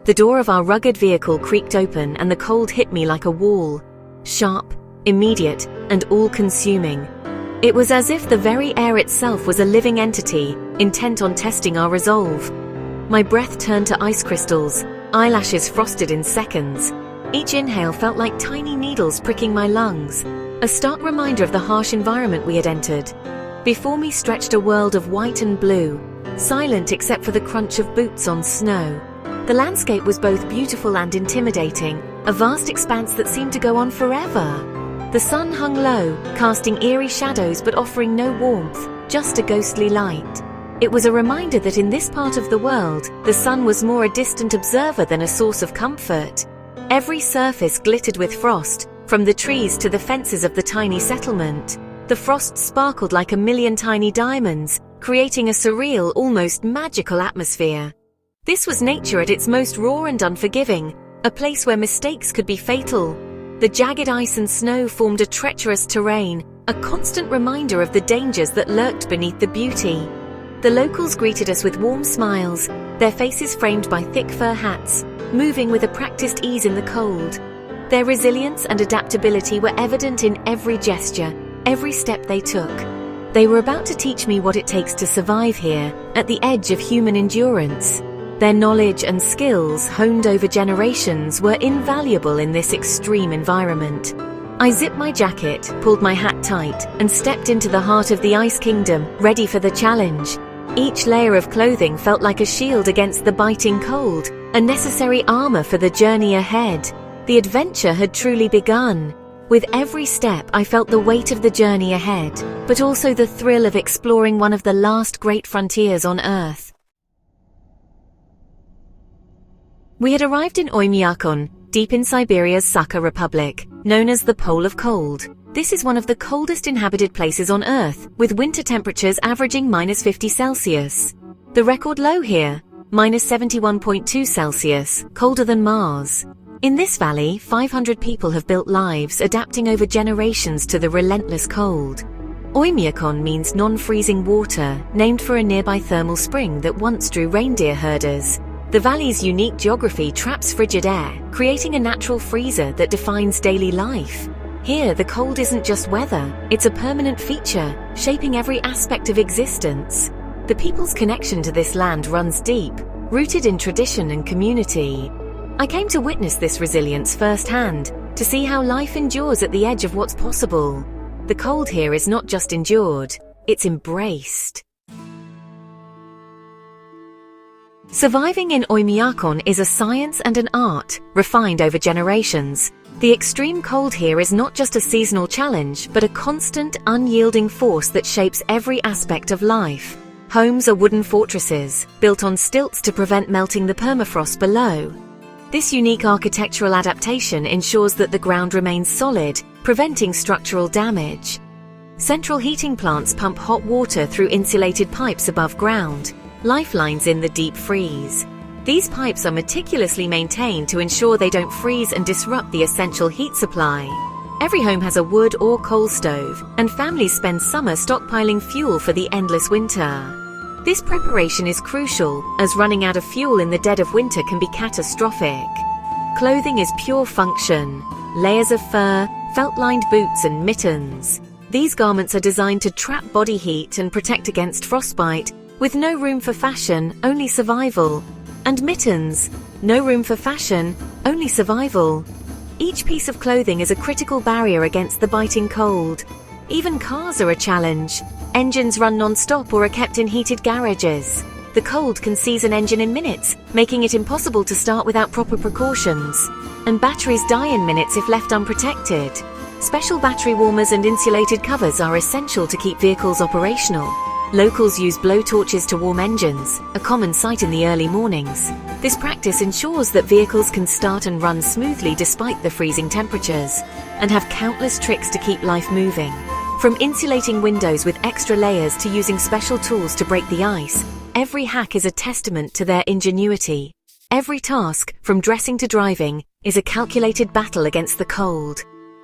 The door of our rugged vehicle creaked open and the cold hit me like a wall. Sharp, immediate, and all-consuming. It was as if the very air itself was a living entity, intent on testing our resolve. My breath turned to ice crystals, eyelashes frosted in seconds. Each inhale felt like tiny needles pricking my lungs, a stark reminder of the harsh environment we had entered. Before me stretched a world of white and blue, silent except for the crunch of boots on snow. The landscape was both beautiful and intimidating, a vast expanse that seemed to go on forever. The sun hung low, casting eerie shadows but offering no warmth, just a ghostly light. It was a reminder that in this part of the world, the sun was more a distant observer than a source of comfort. Every surface glittered with frost, from the trees to the fences of the tiny settlement. The frost sparkled like a million tiny diamonds, creating a surreal, almost magical atmosphere. This was nature at its most raw and unforgiving, a place where mistakes could be fatal. The jagged ice and snow formed a treacherous terrain, a constant reminder of the dangers that lurked beneath the beauty. The locals greeted us with warm smiles, their faces framed by thick fur hats, moving with a practiced ease in the cold. Their resilience and adaptability were evident in every gesture, every step they took. They were about to teach me what it takes to survive here, at the edge of human endurance. Their knowledge and skills, honed over generations, were invaluable in this extreme environment. I zipped my jacket, pulled my hat tight, and stepped into the heart of the Ice Kingdom, ready for the challenge. Each layer of clothing felt like a shield against the biting cold, a necessary armor for the journey ahead. The adventure had truly begun. With every step, I felt the weight of the journey ahead, but also the thrill of exploring one of the last great frontiers on Earth. We had arrived in Oymyakon, deep in Siberia's Sakha Republic, known as the Pole of Cold. This is one of the coldest inhabited places on Earth, with winter temperatures averaging -50 Celsius. The record low here, -71.2 Celsius, colder than Mars. In this valley, 500 people have built lives adapting over generations to the relentless cold. Oymyakon means non-freezing water, named for a nearby thermal spring that once drew reindeer herders. The valley's unique geography traps frigid air, creating a natural freezer that defines daily life. Here, the cold isn't just weather, it's a permanent feature, shaping every aspect of existence. The people's connection to this land runs deep, rooted in tradition and community. I came to witness this resilience firsthand, to see how life endures at the edge of what's possible. The cold here is not just endured, it's embraced. Surviving in Oymyakon is a science and an art, refined over generations. The extreme cold here is not just a seasonal challenge, but a constant, unyielding force that shapes every aspect of life. Homes are wooden fortresses, built on stilts to prevent melting the permafrost below. This unique architectural adaptation ensures that the ground remains solid, preventing structural damage. Central heating plants pump hot water through insulated pipes above ground, lifelines in the deep freeze. These pipes are meticulously maintained to ensure they don't freeze and disrupt the essential heat supply. Every home has a wood or coal stove, and families spend summer stockpiling fuel for the endless winter. This preparation is crucial, as running out of fuel in the dead of winter can be catastrophic. Clothing is pure function. Layers of fur, felt-lined boots and mittens. These garments are designed to trap body heat and protect against frostbite, with no room for fashion, only survival. And mittens, no room for fashion, only survival. Each piece of clothing is a critical barrier against the biting cold. Even cars are a challenge. Engines run non-stop or are kept in heated garages. The cold can seize an engine in minutes, making it impossible to start without proper precautions. And batteries die in minutes if left unprotected. Special battery warmers and insulated covers are essential to keep vehicles operational. Locals use blowtorches to warm engines, a common sight in the early mornings. This practice ensures that vehicles can start and run smoothly despite the freezing temperatures, and have countless tricks to keep life moving. From insulating windows with extra layers to using special tools to break the ice, every hack is a testament to their ingenuity. Every task, from dressing to driving, is a calculated battle against the cold.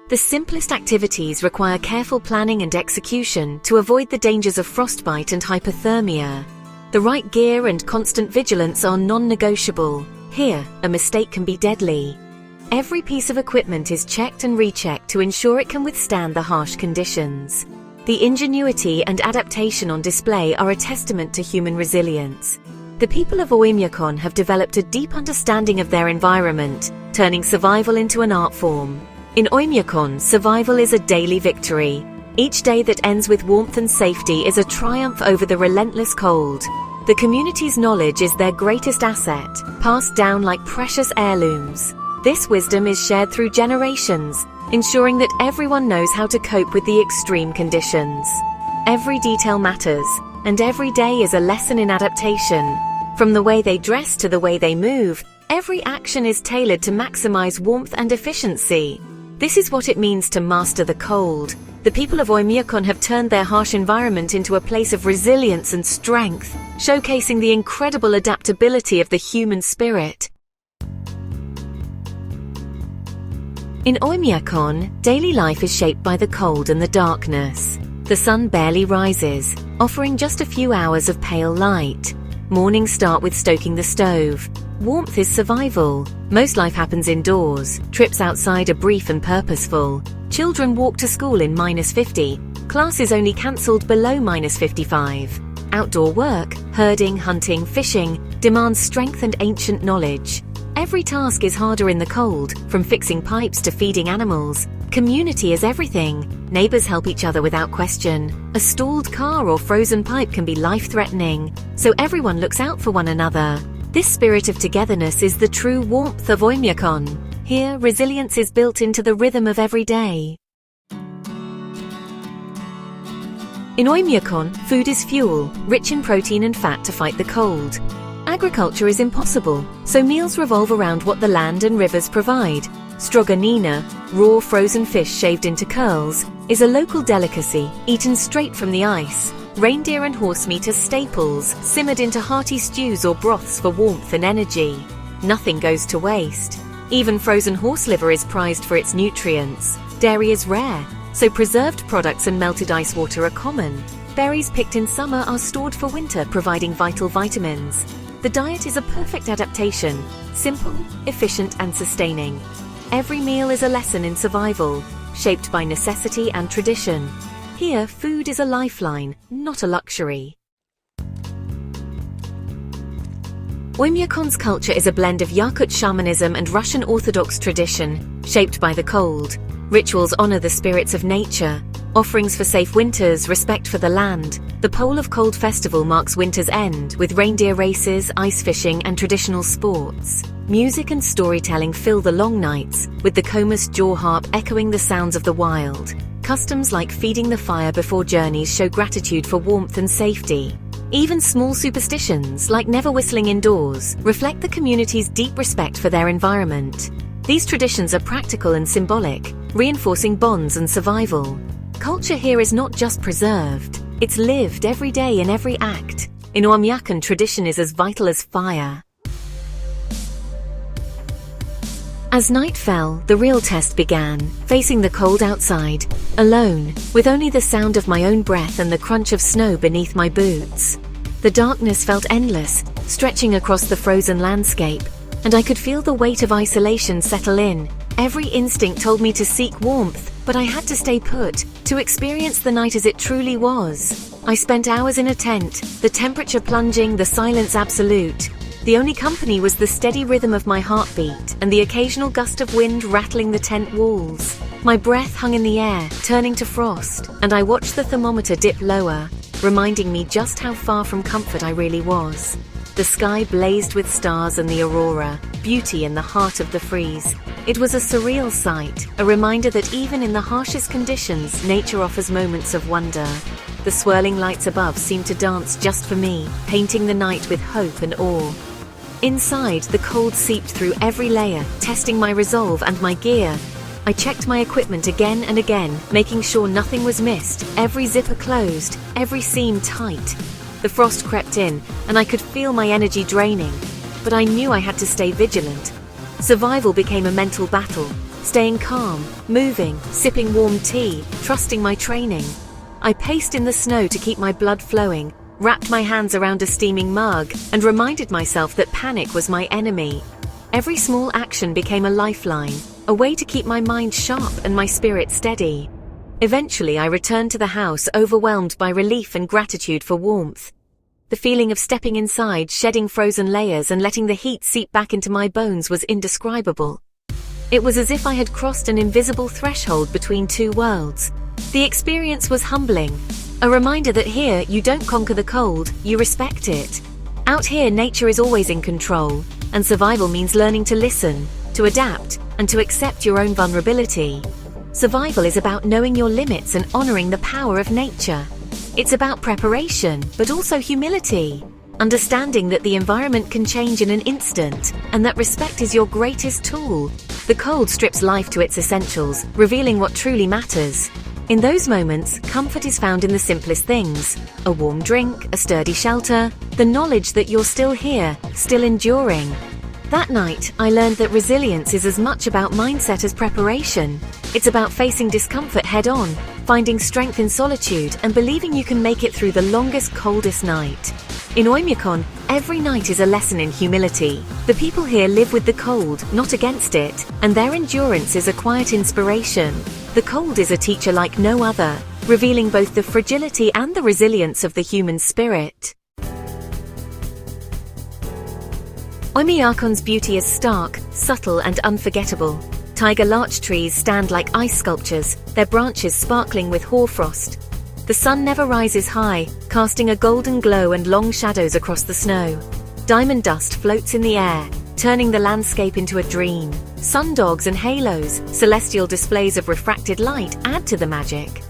The simplest activities require careful planning and execution to avoid the dangers of frostbite and hypothermia. The right gear and constant vigilance are non-negotiable. Here, a mistake can be deadly. Every piece of equipment is checked and rechecked to ensure it can withstand the harsh conditions. The ingenuity and adaptation on display are a testament to human resilience. The people of Oymyakon have developed a deep understanding of their environment, turning survival into an art form. In Oymyakon, survival is a daily victory. Each day that ends with warmth and safety is a triumph over the relentless cold. The community's knowledge is their greatest asset, passed down like precious heirlooms. This wisdom is shared through generations, ensuring that everyone knows how to cope with the extreme conditions. Every detail matters, and every day is a lesson in adaptation. From the way they dress to the way they move, every action is tailored to maximize warmth and efficiency. This is what it means to master the cold. The people of Oymyakon have turned their harsh environment into a place of resilience and strength, showcasing the incredible adaptability of the human spirit. In Oymyakon, daily life is shaped by the cold and the darkness. The sun barely rises, offering just a few hours of pale light. Mornings start with stoking the stove. Warmth is survival. Most life happens indoors. Trips outside are brief and purposeful. Children walk to school in -50. Class is only cancelled below -55. Outdoor work, herding, hunting, fishing, demands strength and ancient knowledge. Every task is harder in the cold, from fixing pipes to feeding animals. Community is everything. Neighbors help each other without question. A stalled car or frozen pipe can be life-threatening, so everyone looks out for one another. This spirit of togetherness is the true warmth of Oymyakon. Here, resilience is built into the rhythm of every day. In Oymyakon, food is fuel, rich in protein and fat to fight the cold. Agriculture is impossible, so meals revolve around what the land and rivers provide. Stroganina, raw frozen fish shaved into curls, is a local delicacy, eaten straight from the ice. Reindeer and horse meat are staples, simmered into hearty stews or broths for warmth and energy. Nothing goes to waste. Even frozen horse liver is prized for its nutrients. Dairy is rare, so preserved products and melted ice water are common. Berries picked in summer are stored for winter, providing vital vitamins. The diet is a perfect adaptation, simple, efficient and sustaining. Every meal is a lesson in survival, shaped by necessity and tradition. Here, food is a lifeline, not a luxury. Oymyakon's culture is a blend of Yakut shamanism and Russian Orthodox tradition, shaped by the cold. Rituals honor the spirits of nature. Offerings for safe winters, respect for the land. The Pole of Cold festival marks winter's end, with reindeer races, ice fishing, and traditional sports. Music and storytelling fill the long nights, with the Coldest jaw harp echoing the sounds of the wild. Customs like feeding the fire before journeys show gratitude for warmth and safety. Even small superstitions, like never whistling indoors, reflect the community's deep respect for their environment. These traditions are practical and symbolic, reinforcing bonds and survival. Culture here is not just preserved, it's lived every day in every act. In Oymyakon, tradition is as vital as fire. As night fell, the real test began, facing the cold outside, alone, with only the sound of my own breath and the crunch of snow beneath my boots. The darkness felt endless, stretching across the frozen landscape, and I could feel the weight of isolation settle in. Every instinct told me to seek warmth, but I had to stay put, to experience the night as it truly was. I spent hours in a tent, the temperature plunging, the silence absolute. The only company was the steady rhythm of my heartbeat and the occasional gust of wind rattling the tent walls. My breath hung in the air, turning to frost, and I watched the thermometer dip lower, reminding me just how far from comfort I really was. The sky blazed with stars and the aurora, beauty in the heart of the freeze. It was a surreal sight, a reminder that even in the harshest conditions, nature offers moments of wonder. The swirling lights above seemed to dance just for me, painting the night with hope and awe. Inside, the cold seeped through every layer, testing my resolve and my gear. I checked my equipment again and again, making sure nothing was missed, every zipper closed, every seam tight. The frost crept in, and I could feel my energy draining, but I knew I had to stay vigilant. Survival became a mental battle, staying calm, moving, sipping warm tea, trusting my training. I paced in the snow to keep my blood flowing, wrapped my hands around a steaming mug, and reminded myself that panic was my enemy. Every small action became a lifeline, a way to keep my mind sharp and my spirit steady. Eventually, I returned to the house overwhelmed by relief and gratitude for warmth. The feeling of stepping inside, shedding frozen layers and letting the heat seep back into my bones was indescribable. It was as if I had crossed an invisible threshold between two worlds. The experience was humbling, a reminder that here you don't conquer the cold, you respect it. Out here, nature is always in control, and survival means learning to listen, to adapt, and to accept your own vulnerability. Survival is about knowing your limits and honoring the power of nature. It's about preparation, but also humility. Understanding that the environment can change in an instant, and that respect is your greatest tool. The cold strips life to its essentials, revealing what truly matters. In those moments, comfort is found in the simplest things. A warm drink, a sturdy shelter, the knowledge that you're still here, still enduring. That night, I learned that resilience is as much about mindset as preparation. It's about facing discomfort head-on, finding strength in solitude, and believing you can make it through the longest, coldest night. In Oymyakon, every night is a lesson in humility. The people here live with the cold, not against it, and their endurance is a quiet inspiration. The cold is a teacher like no other, revealing both the fragility and the resilience of the human spirit. Oymyakon's beauty is stark, subtle and unforgettable. Tiger larch trees stand like ice sculptures, their branches sparkling with hoarfrost. The sun never rises high, casting a golden glow and long shadows across the snow. Diamond dust floats in the air, turning the landscape into a dream. Sundogs and halos, celestial displays of refracted light, add to the magic.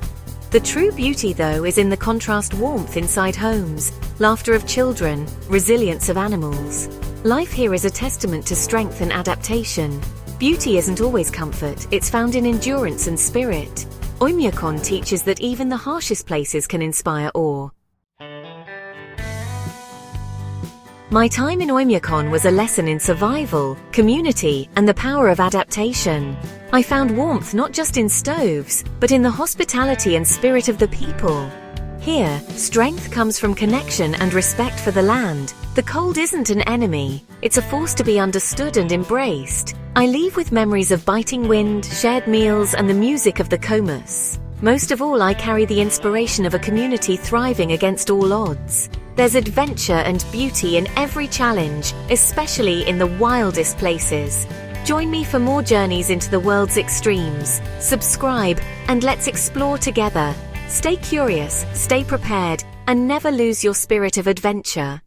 The true beauty, though, is in the contrast warmth inside homes, laughter of children, resilience of animals. Life here is a testament to strength and adaptation. Beauty isn't always comfort, it's found in endurance and spirit. Oymyakon teaches that even the harshest places can inspire awe. My time in Oymyakon was a lesson in survival, community, and the power of adaptation. I found warmth not just in stoves, but in the hospitality and spirit of the people. Here, strength comes from connection and respect for the land. The cold isn't an enemy, it's a force to be understood and embraced. I leave with memories of biting wind, shared meals, and the music of the Comus. Most of all, I carry the inspiration of a community thriving against all odds. There's adventure and beauty in every challenge, especially in the wildest places. Join me for more journeys into the world's extremes. Subscribe, and let's explore together. Stay curious, stay prepared, and never lose your spirit of adventure.